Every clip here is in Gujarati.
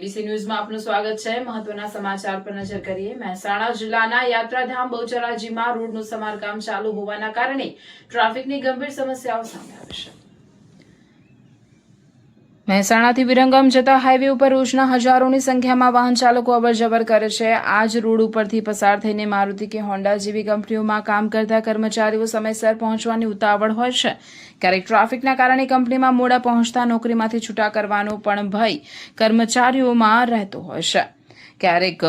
એબીસી ન્યૂઝમાં આપનું સ્વાગત છે। મહત્વના સમાચાર પર નજર કરીએ। મહેસાણા જિલ્લાના યાત્રાધામ બહુચરાજીમાં રોડનું સમારકામ ચાલુ હોવાના કારણે ટ્રાફિકની ગંભીર સમસ્યાઓ સામે આવી છે। મહેસાણાથી વિરંગામ જતા હાઈવે ઉપર રોજના હજારોની સંખ્યામાં વાહન ચાલકો અવરજવર કરે છે। આ જ રોડ ઉપરથી પસાર થઈને મારુતિ કે હોન્ડા જેવી કંપનીઓમાં કામ કરતા કર્મચારીઓ સમયસર પહોંચવાની ઉતાવળ હોય છે। ક્યારેક ટ્રાફિકના કારણે કંપનીમાં મોડા પહોંચતા નોકરીમાંથી છૂટા કરવાનો પણ ભય કર્મચારીઓમાં રહેતો હોય છે। ક્યારેક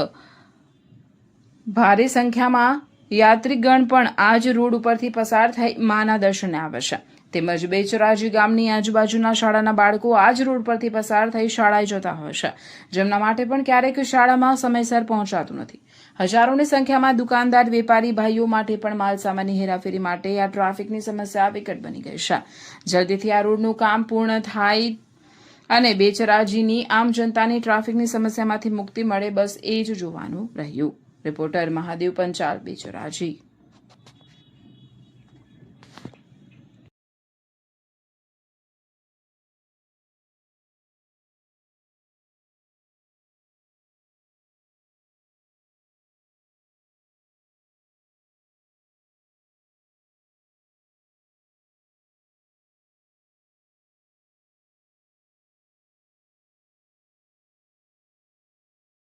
ભારે સંખ્યામાં યાત્રીગણ પણ આ જ રોડ ઉપરથી પસાર થઈ માના દર્શને આવે છે। તેમજ બેચરાજી ગામની આજુબાજુના શાળાના બાળકો આ જ રોડ પરથી પસાર થઈ શાળાએ જતા હોય છે, જેમના માટે પણ ક્યારેક શાળામાં સમયસર પહોંચાતું નથી। હજારોની સંખ્યામાં દુકાનદાર વેપારી ભાઈઓ માટે પણ માલસામાનની હેરાફેરી માટે આ ટ્રાફિકની સમસ્યા વિકટ બની ગઈ છે। જલ્દીથી આ રોડનું કામ પૂર્ણ થાય અને બેચરાજીની આમ જનતાની ટ્રાફિકની સમસ્યામાંથી મુક્તિ મળે, બસ એ જ જોવાનું રહ્યું। રિપોર્ટર મહાદેવ પંચાલ, બેચરાજી।